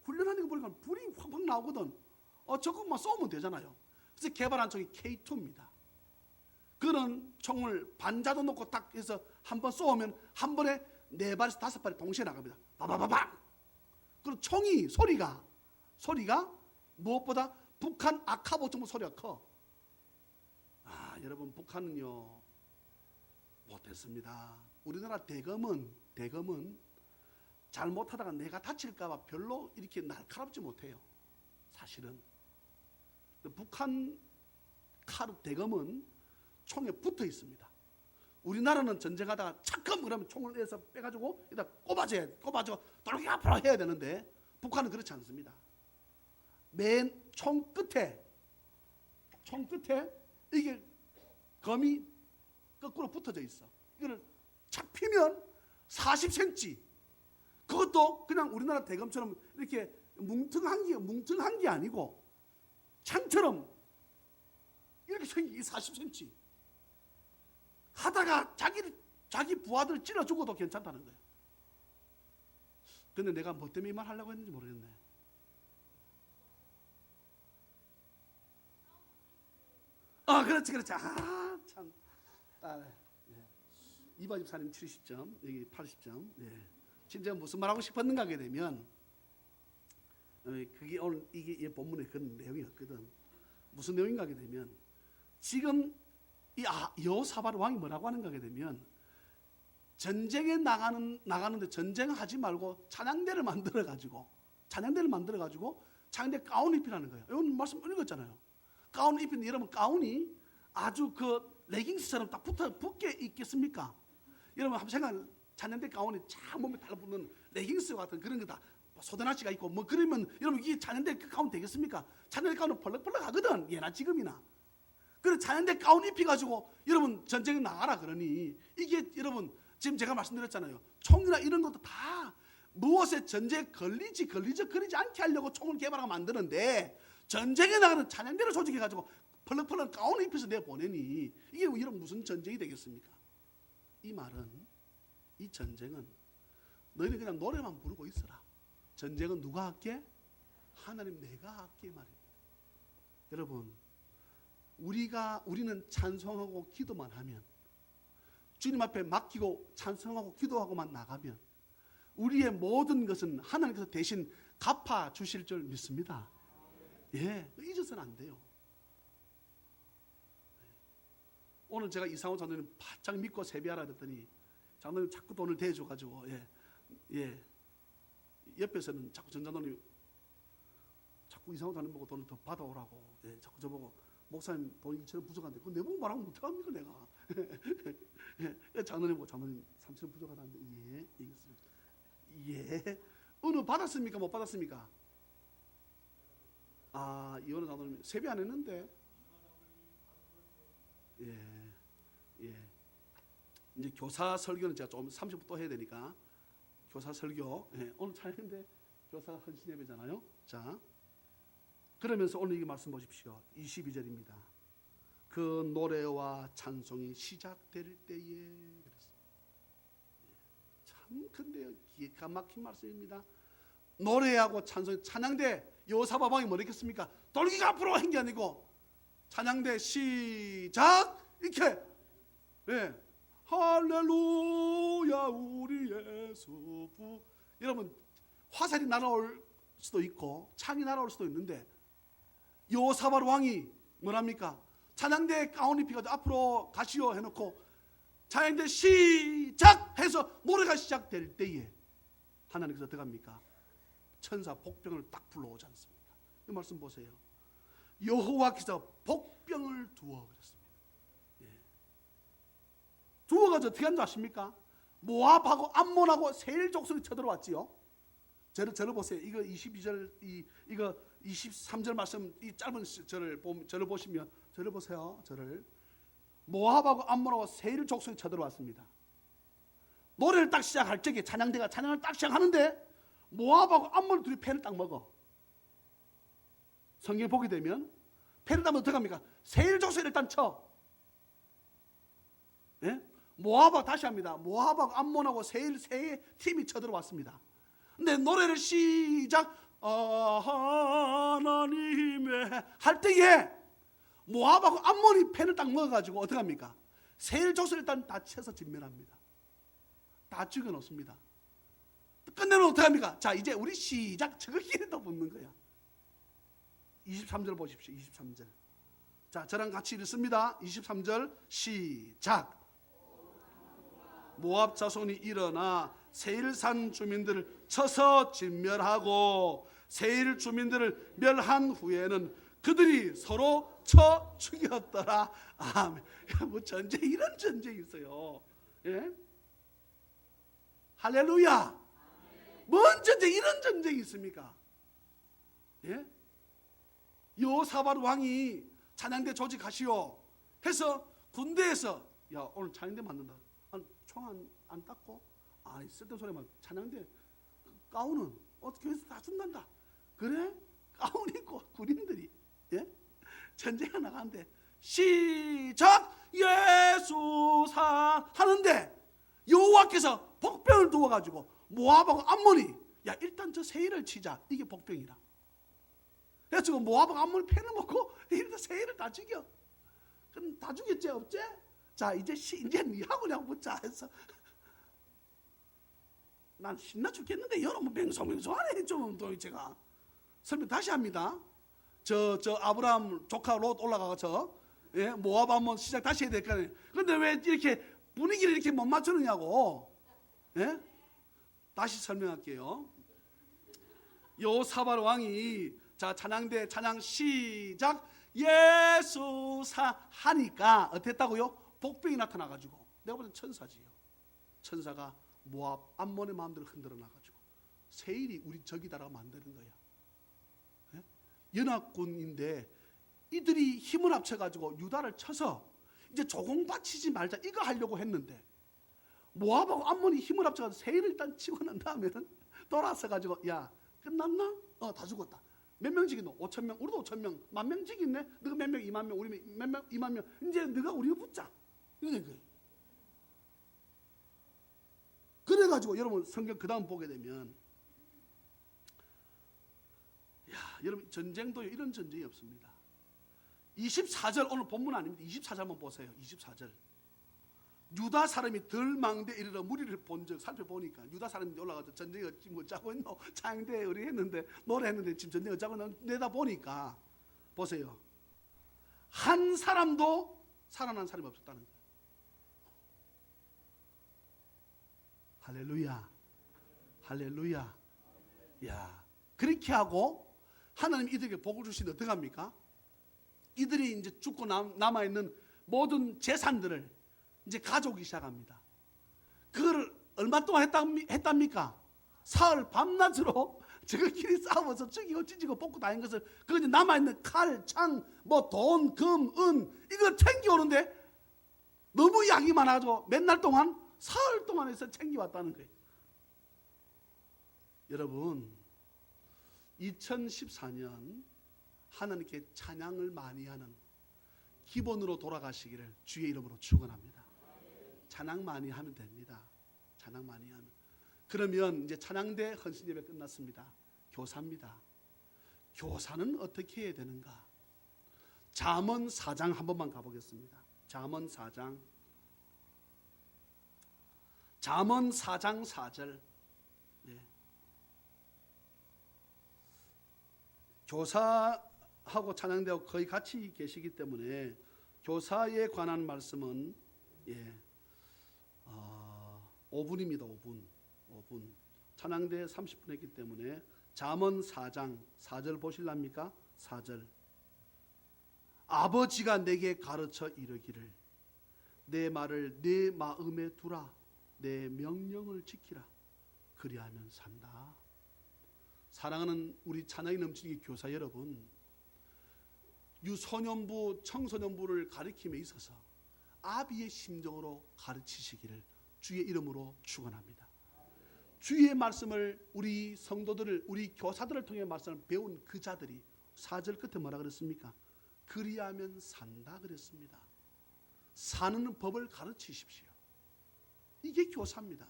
훈련하는 거 보니까 불이 확 나오거든. 저것만 쏘면 되잖아요. 그래서 개발한 총이 K2입니다. 그런 총을 반자도 놓고 딱 해서 한번 쏘면 한 번에 4발에서 5발이 동시에 나갑니다. 바바바방. 그리고 총이 소리가 무엇보다 북한 아카보총 소리가 커. 아, 여러분 북한은요 못했습니다. 우리나라 대검은 잘못하다가 내가 다칠까봐 별로 이렇게 날카롭지 못해요. 사실은 북한 대검은 총에 붙어 있습니다. 우리나라는 전쟁하다가 착금 그러면 총을 내서 빼가지고 일단 꼽아줘 돌기 앞으로 해야 되는데 북한은 그렇지 않습니다. 맨 총 끝에 이게 검이 거꾸로 붙어져 있어. 이거를 착 피면 40cm. 그것도 그냥 우리나라 대검처럼 이렇게 뭉퉁한 게 아니고 창처럼 이렇게 생긴 40cm. 하다가 자기 부하들 찔러 죽어도 괜찮다는 거예요. 근데 내가 뭐 때문에 이 말 하려고 했는지 모르겠네. 그렇지. 참. 이바 집사님 70점, 여기 80점. 예. 진짜 무슨 말하고 싶었는가 하게 되면, 그게 오늘 이게 본문에 그런 내용이었거든. 무슨 내용인가 하게 되면, 지금 이 여호사밧 왕이 뭐라고 하는가 하게 되면, 전쟁에 나가는데 전쟁하지 말고 찬양대를 만들어가지고 찬양대 가운 입히라는 거예요. 이건 말씀 읽었잖아요. 가운 입힌 여러분 가운이 아주 그 레깅스처럼 딱 붙게 있겠습니까? 여러분 한번 생각, 찬양대 가운에 참 몸에 달라붙는 레깅스 같은 그런 거다. 소대나치가 있고 뭐 그러면 여러분 이게 찬양대 가운 되겠습니까? 찬양대 가운은 펄럭펄럭 하거든. 예나 지금이나. 그래 찬양대 가운 입혀가지고 여러분 전쟁에 나가라 그러니 이게 여러분 지금 제가 말씀드렸잖아요. 총이나 이런 것도 다 무엇에 전쟁에 걸리지 않게 하려고 총을 개발하고 만드는데 전쟁에 나가는 찬양대를 조직해가지고 펄럭펄럭 가운을 입혀서 내보내니 이게 여러분 무슨 전쟁이 되겠습니까? 이 말은 이 전쟁은 너희는 그냥 노래만 부르고 있어라. 전쟁은 누가 할게? 하나님 내가 할게 말입니다. 여러분 우리는 찬송하고 기도만 하면 주님 앞에 맡기고 찬송하고 기도하고만 나가면 우리의 모든 것은 하나님께서 대신 갚아 주실 줄 믿습니다. 예, 잊어서는 안 돼요. 오늘 제가 이상호 장로님 바짝 믿고 세배하라 그랬더니 장로님 자꾸 돈을 대줘가지고 예, 옆에서는 자꾸 전 장로님 자꾸 이상호 장로님 보고 돈을 더 받아오라고 자꾸 저보고 목사님 돈 2천원 부족한데 그거 내보고 말하면 어떡합니까 내가. 장로님 보고 장로님 3천원 부족하다는데 예 알겠습니다. 예 어느 받았습니까 못 받았습니까? 아 이거는 장로님 세배 안 했는데 예 이제 교사 설교는 제가 좀 30분 또 해야 되니까 교사 설교 오늘 찬양인데 교사 헌신 예배잖아요. 자 그러면서 오늘 이 말씀 보십시오. 22절입니다. 그 노래와 찬송이 시작될 때에 그랬습니다. 참 근데 기가 막힌 말씀입니다. 노래하고 찬송, 찬양대 여호사밧 왕이 뭐랬겠습니까? 돌기가 앞으로 한 게 아니고 찬양대 시작 이렇게 할렐루야 우리 예수 부 여러분 화살이 날아올 수도 있고 창이 날아올 수도 있는데 여호사밧 왕이 뭐랍니까? 찬양대 가운 입혀가지고 앞으로 가시오 해놓고 찬양대 시작 해서 노래가 시작될 때에 하나님께서 어떻게 합니까? 천사 복병을 딱 불러오지 않습니까? 이 말씀 보세요. 여호와께서 복병을 두어 그랬습니다. 두어가지고 어떻게 한줄 아십니까? 모압하고 암몬하고 세일 족속이 쳐들어왔지요. 저를 보세요. 이거 22절 이거 23절 말씀 이 짧은 저를 보시면 저를 보세요. 저를 모압하고 암몬하고 세일 족속이 쳐들어왔습니다. 노래를 딱 시작할 적에 찬양대가 찬양을 딱 시작하는데 모압하고 암몬 둘이 패를 딱 먹어. 성경에 보게 되면 패를 따면 어떻게 합니까? 세일 족속을 일단 쳐. 예? 모압하고 다시 합니다. 모압하고 암몬하고 세일 세 팀이 쳐들어왔습니다. 근데 노래를 시작 하나님의 할 때에 모압하고 암몬이 패를 딱 먹어가지고 어떻게 합니까? 세일 족속을 일단 다 쳐서 진멸합니다. 다 죽여놓습니다. 끝내면 어떻게 합니까? 자 이제 우리 시작 저거끼리 또 붙는 거야. 23절 보십시오. 23절. 자 저랑 같이 읽습니다. 23절 시작. 모압 자손이 일어나 세일산 주민들을 쳐서 진멸하고 세일 주민들을 멸한 후에는 그들이 서로 쳐 죽였더라. 아멘. 뭐 전쟁 이런 전쟁이 있어요. 예? 할렐루야. 뭔 전쟁 이런 전쟁이 있습니까? 예? 여호사밧 왕이 찬양대 조직하시오 해서 군대에서 야 오늘 찬양대 만든다. 총 안 닦고 아니 쓸데없는 소리만 찬양대 가운은 어떻게 해서 다 준단다. 그래? 가운 입고 군인들이 전쟁에 나가는데 시작 예수사 하는데 여호와께서 복병을 두어가지고 모압하고 암몬이 야 일단 저 세일을 치자. 이게 복병이라. 그래서 모압하고 암몬이 패를 먹고 일단 세일을 다 죽여. 그럼 다 죽였지 없지? 자 이제 니하고 내가 붙자 해서 난 신나 죽겠는데 여러분 맹성맹성하네 좀 또 제가 설명 다시 합니다. 저 아브라함 조카 롯 올라가서 모압 한번 시작 다시 해야 될 거 아니에요. 그런데 왜 이렇게 분위기를 이렇게 못 맞추느냐고. 다시 설명할게요. 여호사밧 왕이 자 찬양대 찬양 시작 예수사 하니까 어땠다고요? 복병이 나타나가지고 내가 보는 천사지요. 천사가 모압 암몬의 마음들을 흔들어 놔가지고 세일이 우리 적이다라고 만드는 거야. 예? 연합군인데 이들이 힘을 합쳐가지고 유다를 쳐서 이제 조공 바치지 말자 이거 하려고 했는데 모압하고 암몬이 힘을 합쳐가지고 세일을 일단 치고 난 다음에는 돌아서가지고 야 끝났나? 다 죽었다. 몇 명 죽이노? 5,000명. 우리도 5,000명. 10,000명 죽였네. 너가 몇 명? 2만 명. 우리 몇 명? 2만 명. 이제 너가 우리가 붙자. 이런 거예요. 그래가지고 여러분 성경 그 다음 보게 되면 여러분 전쟁도 이런 전쟁이 없습니다. 24절 오늘 본문 아닙니다. 24절 한번 보세요. 24절. 유다 사람이 덜 망대 이르러 무리를 본 적 살펴보니까 유다 사람이 올라가서 전쟁이 지금 뭐 짜고 있노? 창대 우리 했는데 노래했는데 지금 전쟁이 짜고 내다 보니까 보세요. 한 사람도 살아난 사람이 없었다는 거예요. 할렐루야. 할렐루야. 야, 그렇게 하고 하나님 이들에게 복을 주시는데 어떻게 합니까? 이들이 이제 죽고 남아있는 모든 재산들을 이제 가져오기 시작합니다. 그거를 얼마 동안 했답니까? 사흘 밤낮으로 저희끼리 싸워서 죽이고 찢고 뽑고 다닌 것을 그 이제 남아있는 칼, 창, 뭐 돈, 금, 은 이거 챙겨오는데 너무 양이 많아가지고 맨날 동안 사흘 동안 해서 챙겨왔다는 거예요. 여러분 2014년 하나님께 찬양을 많이 하는 기본으로 돌아가시기를 주의 이름으로 축원합니다. 찬양 많이 하면 됩니다. 찬양 많이 하면. 그러면 이제 찬양대 헌신예배 끝났습니다. 교사입니다. 교사는 어떻게 해야 되는가? 잠언 4장 한 번만 가보겠습니다. 잠언 4장 4절. 네. 교사하고 찬양대하고 거의 같이 계시기 때문에 교사에 관한 말씀은 5분입니다. 5분. 찬양대 30분 했기 때문에 잠언 4장 4절 보실랍니까? 4절. 아버지가 내게 가르쳐 이르기를 내 말을 내 마음에 두라. 내 명령을 지키라. 그리하면 산다. 사랑하는 우리 찬양이 넘치는 교사 여러분, 유소년부, 청소년부를 가르침에 있어서 아비의 심정으로 가르치시기를 주의 이름으로 축원합니다. 주의 말씀을 우리 성도들을, 우리 교사들을 통해 말씀을 배운 그 자들이 4절 끝에 뭐라 그랬습니까? 그리하면 산다 그랬습니다. 사는 법을 가르치십시오. 이게 교사입니다.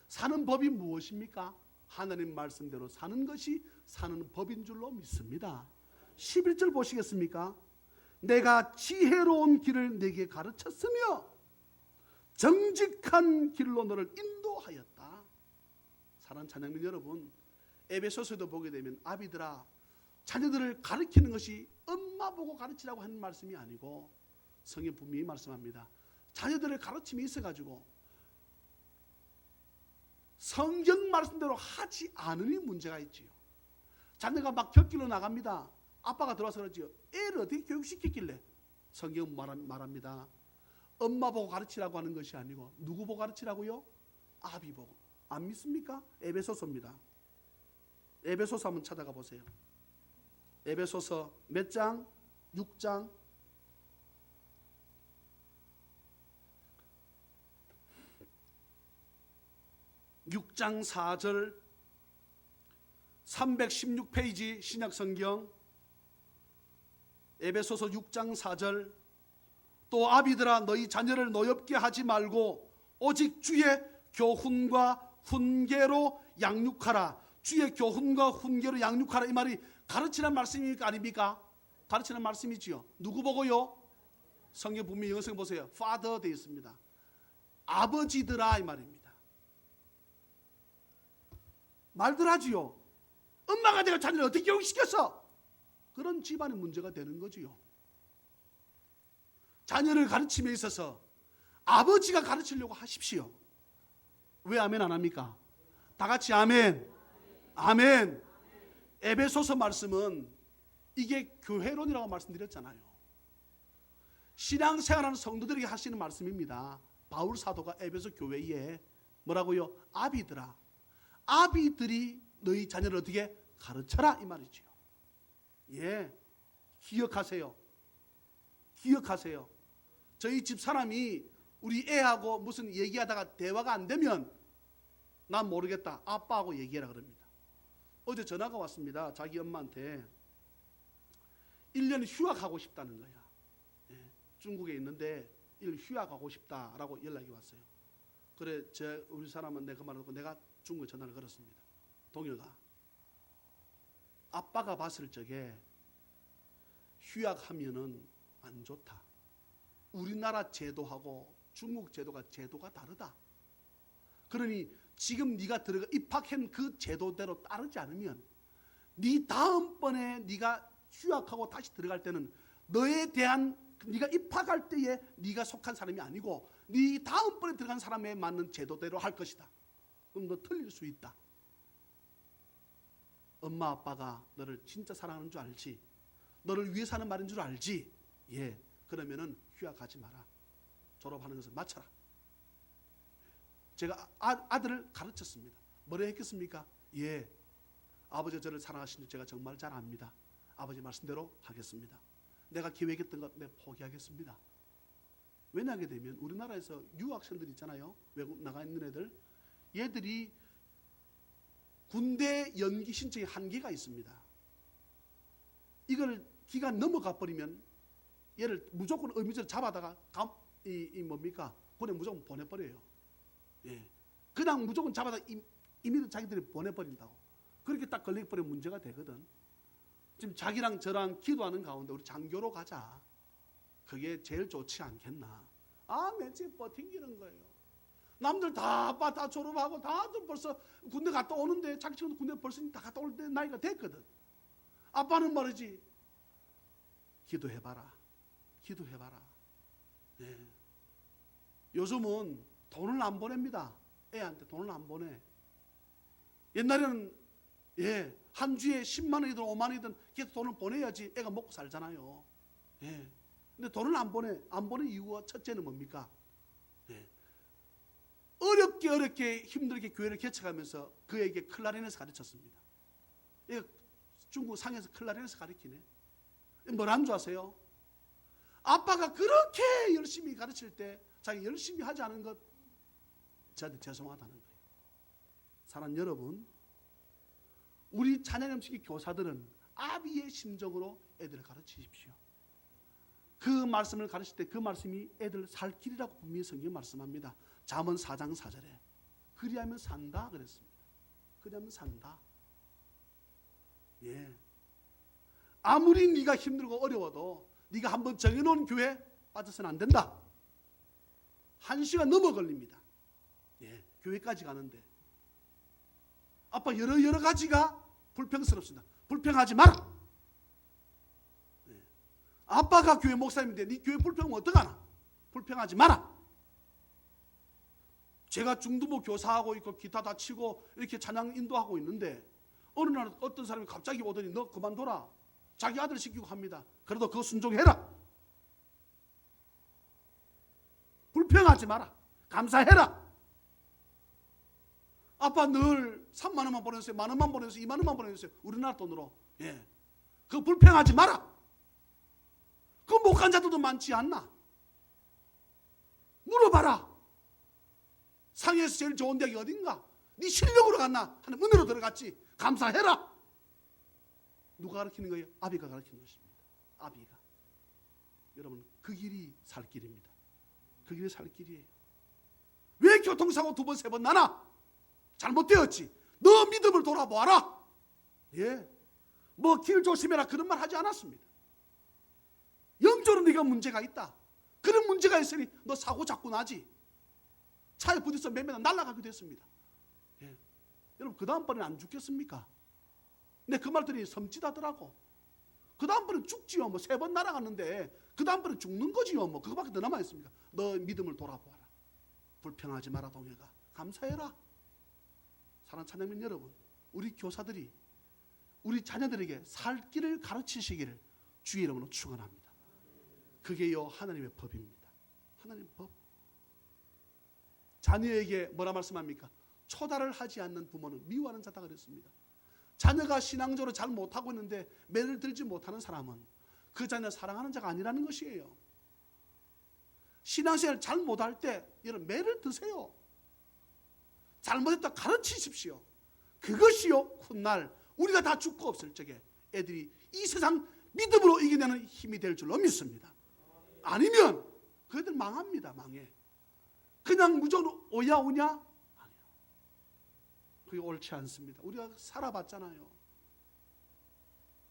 사는 법이 무엇입니까? 하나님 말씀대로 사는 것이 사는 법인 줄로 믿습니다. 11절 보시겠습니까? 내가 지혜로운 길을 내게 가르쳤으며 정직한 길로 너를 인도하였다. 사랑하는 찬양민 여러분, 에베소서도 보게 되면 아비들아 자녀들을 가르치는 것이 엄마 보고 가르치라고 하는 말씀이 아니고 성경 분명히 말씀합니다. 자녀들을 가르침이 있어가지고 성경 말씀대로 하지 않으니 문제가 있지요. 자녀가 막 곁길로 나갑니다. 아빠가 들어와서 그러지요. 애를 어떻게 교육시켰길래? 성경은 말합니다. 엄마 보고 가르치라고 하는 것이 아니고 누구 보고 가르치라고요? 아비 보고. 안 믿습니까? 에베소서입니다. 에베소서 한번 찾아가 보세요. 에베소서 몇 장? 6장. 6장 4절 316페이지 신약성경 에베소서 6장 4절 또 아비들아 너희 자녀를 노엽게 하지 말고 오직 주의 교훈과 훈계로 양육하라. 주의 교훈과 훈계로 양육하라. 이 말이 가르치는 말씀입니까? 아닙니까? 가르치는 말씀이지요. 누구 보고요? 성경 분명히 영어성 보세요. Father 되어 있습니다. 아버지들아 이 말입니다. 말들 하지요. 엄마가 내가 자녀를 어떻게 교육시켰어? 그런 집안의 문제가 되는 거지요. 자녀를 가르침에 있어서 아버지가 가르치려고 하십시오. 왜 아멘 안 합니까? 다 같이 아멘. 아멘. 에베소서 말씀은 이게 교회론이라고 말씀드렸잖아요. 신앙생활하는 성도들에게 하시는 말씀입니다. 바울 사도가 에베소 교회에 뭐라고요? 아비들아, 아비들이 너희 자녀를 어떻게 가르쳐라 이 말이죠. 예, 기억하세요. 기억하세요. 저희 집 사람이 우리 애하고 무슨 얘기하다가 대화가 안 되면 난 모르겠다, 아빠하고 얘기해라 그럽니다. 어제 전화가 왔습니다. 자기 엄마한테 1년 휴학하고 싶다는 거야. 예, 중국에 있는데 1년 휴학하고 싶다라고 연락이 왔어요. 그래, 우리 사람은 내 그 말을 듣고 내가 중국에 전화를 걸었습니다. 동혁아, 아빠가 봤을 적에 휴학하면은 안 좋다. 우리나라 제도하고 중국 제도가 다르다. 그러니 지금 네가 입학한 그 제도대로 따르지 않으면 네 다음번에 네가 휴학하고 다시 들어갈 때는 너에 대한 네가 입학할 때에 네가 속한 사람이 아니고 네 다음번에 들어간 사람에 맞는 제도대로 할 것이다. 그럼 너 틀릴 수 있다. 엄마 아빠가 너를 진짜 사랑하는 줄 알지? 너를 위해서 하는 말인 줄 알지? 예, 그러면은 휴학하지 마라. 졸업하는 것을 마쳐라. 제가 아들을 가르쳤습니다. 뭐라 했겠습니까? 예, 아버지가 저를 사랑하시는 줄 제가 정말 잘 압니다. 아버지 말씀대로 하겠습니다. 내가 계획했던 것 내가 포기하겠습니다. 왜냐하게 되면 우리나라에서 유학생들 있잖아요. 외국 나가 있는 애들, 얘들이 군대 연기 신청에 한계가 있습니다. 이걸 기간 넘어가 버리면 얘를 무조건 의무적으로 잡아다가 뭡니까? 군에 무조건 보내버려요. 예, 그냥 무조건 잡아다 이미 자기들이 보내버린다고. 그렇게 딱 걸려버리면 문제가 되거든. 지금 자기랑 저랑 기도하는 가운데 우리 장교로 가자. 그게 제일 좋지 않겠나. 맨 처음에 버팅기는 거예요. 남들 다 아빠 다 졸업하고 다들 벌써 군대 갔다 오는데 자기 친구도 군대 벌써 다 갔다 올 때 나이가 됐거든. 아빠는 말이지, 기도해봐라. 기도해봐라. 예. 요즘은 돈을 안 보냅니다. 애한테 돈을 안 보내. 옛날에는 예, 한 주에 10만 원이든 5만 원이든 계속 돈을 보내야지 애가 먹고 살잖아요. 예. 근데 돈을 안 보내. 안 보는 이유가 첫째는 뭡니까? 예. 어렵게 힘들게 교회를 개척하면서 그에게 클라리넷을 가르쳤습니다. 얘가 중국 상해에서 클라리넷을 가르치네. 뭐라는 줄 아세요? 아빠가 그렇게 열심히 가르칠 때 자기 열심히 하지 않은 것 저한테 죄송하다는 거예요. 사랑하는 여러분, 우리 찬양음식의 교사들은 아비의 심정으로 애들을 가르치십시오. 그 말씀을 가르칠 때 그 말씀이 애들 살 길이라고 분명히 성경이 말씀합니다. 잠언 4장 4절에 그리하면 산다 그랬습니다. 그리하면 산다. 예. 아무리 네가 힘들고 어려워도 네가 한번 정해놓은 교회 빠져서는 안 된다. 1시간 넘어 걸립니다. 예, 교회까지 가는데 아빠 여러 가지가 불평스럽습니다. 불평하지 마라. 예. 아빠가 교회 목사님인데 네 교회 불평하면 어떡하나? 불평하지 마라. 제가 중두부 교사하고 있고 기타 다 치고 이렇게 찬양 인도하고 있는데 어느 날 어떤 사람이 갑자기 오더니 너 그만둬라. 자기 아들 시키고 합니다. 그래도 그거 순종해라. 불평하지 마라. 감사해라. 아빠 늘 3만 원만 보내주세요. 만 원만 보내주세요. 2만 원만 보내주세요. 우리나라 돈으로. 예. 그거 불평하지 마라. 그거 못 간 자들도 많지 않나? 물어봐라. 상해에서 제일 좋은 대학이 어딘가? 네 실력으로 갔나? 하는 은혜로 들어갔지. 감사해라. 누가 가르치는 거예요? 아비가 가르치는 것입니다. 아비가. 여러분, 그 길이 살 길입니다. 그 길이 살 길이에요. 왜 교통사고 2번, 3번 나나? 잘못되었지. 너 믿음을 돌아보아라. 예. 뭐 길 조심해라 그런 말 하지 않았습니다. 영적으로 네가 문제가 있다. 그런 문제가 있으니 너 사고 자꾸 나지. 차에 부딪혀 몇 메다 날아가기도 했습니다. 예. 여러분 그 다음번에는 안 죽겠습니까? 근데 그 말들이 섬찟하더라고. 그 다음번엔 죽지요. 뭐 3번 날아갔는데 그 다음번엔 죽는 거지요. 뭐 그거밖에 더 남아있습니까? 너 믿음을 돌아보아라. 불평하지 마라 동해가. 감사해라. 사랑하는 찬양민 여러분, 우리 교사들이 우리 자녀들에게 살 길을 가르치시기를 주의 이름으로 축원합니다. 그게요 하나님의 법입니다. 하나님의 법. 자녀에게 뭐라 말씀합니까? 초달을 하지 않는 부모는 미워하는 자다 그랬습니다. 자녀가 신앙적으로 잘 못하고 있는데 매를 들지 못하는 사람은 그 자녀 사랑하는 자가 아니라는 것이에요. 신앙생활 잘 못할 때 여러분 매를 드세요. 잘못했다 가르치십시오. 그것이요 훗날 우리가 다 죽고 없을 적에 애들이 이 세상 믿음으로 이겨내는 힘이 될 줄로 믿습니다. 아니면 그들 망합니다. 망해. 그냥 무조건 오야오냐? 아니요. 그게 옳지 않습니다. 우리가 살아봤잖아요.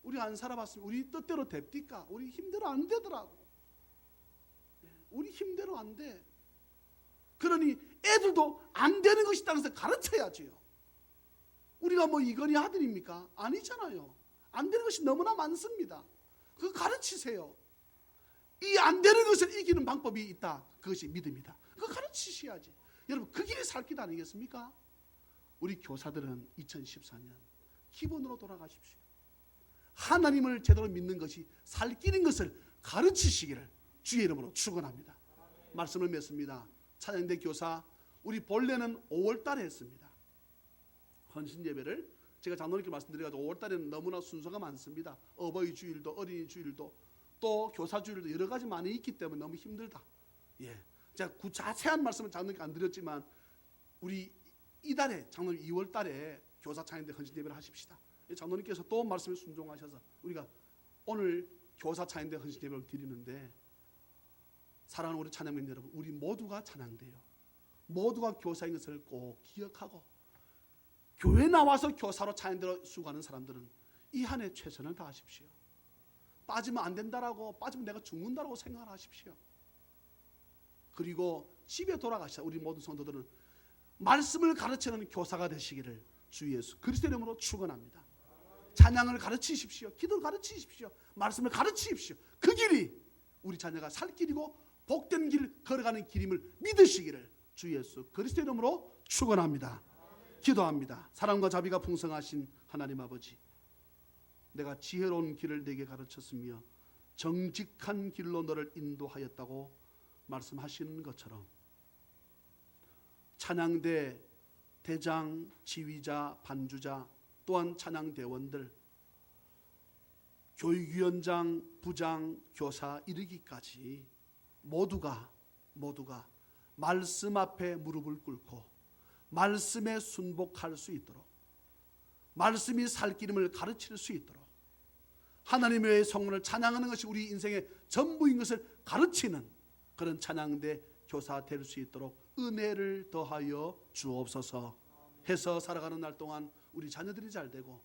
우리가 안 살아봤으면 우리 뜻대로 됩니까? 우리 힘대로 안 되더라고. 우리 힘대로 안 돼. 그러니 애들도 안 되는 것이 있다는 것을 가르쳐야지요. 우리가 뭐 이건희 아들입니까? 아니잖아요. 안 되는 것이 너무나 많습니다. 그거 가르치세요. 이 안 되는 것을 이기는 방법이 있다. 그것이 믿음이다. 그거 가르치셔야지. 여러분 그 길이 살 길 아니겠습니까? 우리 교사들은 2014년 기본으로 돌아가십시오. 하나님을 제대로 믿는 것이 살 길인 것을 가르치시기를 주의 이름으로 축원합니다. 말씀을 맺습니다. 찬양대 교사 우리 본래는 5월 달에 했습니다. 헌신 예배를 제가 장로님께 말씀드려가지고 5월 달에는 너무나 순서가 많습니다. 어버이 주일도 어린이 주일도 또 교사 주일도 여러 가지 많이 있기 때문에 너무 힘들다. 예, 제가 자세한 말씀은 장로님께 안 드렸지만 우리 이달에 장로님 2월 달에 교사 찬양대 헌신 예배를 하십시다. 장로님께서 또 말씀에 순종하셔서 우리가 오늘 교사 찬양대 헌신 예배를 드리는데 사랑하는 우리 찬양민 여러분, 우리 모두가 찬양돼요. 모두가 교사인 것을 꼭 기억하고 교회 나와서 교사로 찬양대로 수고하는 사람들은 이 한 해 최선을 다하십시오. 빠지면 안 된다라고 빠지면 내가 죽는다라고 생각을 하십시오. 그리고 집에 돌아가시다 우리 모든 성도들은 말씀을 가르치는 교사가 되시기를 주 예수 그리스도의 이름으로 축원합니다. 찬양을 가르치십시오. 기도를 가르치십시오. 말씀을 가르치십시오. 그 길이 우리 자녀가 살 길이고 복된 길 걸어가는 길임을 믿으시기를 주 예수 그리스도의 이름으로 축원합니다. 기도합니다. 사랑과 자비가 풍성하신 하나님 아버지, 내가 지혜로운 길을 내게 가르쳤으며 정직한 길로 너를 인도하였다고 말씀하시는 것처럼 찬양대 대장, 지휘자, 반주자 또한 찬양대원들, 교육위원장, 부장, 교사 이르기까지 모두가 말씀 앞에 무릎을 꿇고 말씀에 순복할 수 있도록 말씀이 살 길임을 가르칠 수 있도록 하나님의 성문을 찬양하는 것이 우리 인생의 전부인 것을 가르치는 그런 찬양대 교사 될 수 있도록 은혜를 더하여 주옵소서. 해서 살아가는 날 동안 우리 자녀들이 잘 되고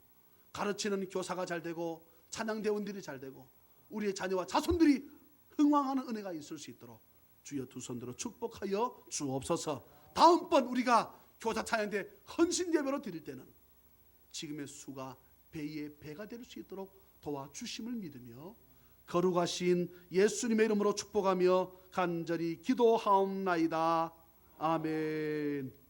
가르치는 교사가 잘 되고 찬양대원들이 잘 되고 우리의 자녀와 자손들이 흥왕하는 은혜가 있을 수 있도록 주여 두 손들어 축복하여 주옵소서. 다음번 우리가 교사 찬양대 헌신 예배로 드릴 때는 지금의 수가 배의 배가 될 수 있도록 도와주심을 믿으며 거룩하신 예수님의 이름으로 축복하며 간절히 기도하옵나이다. 아멘.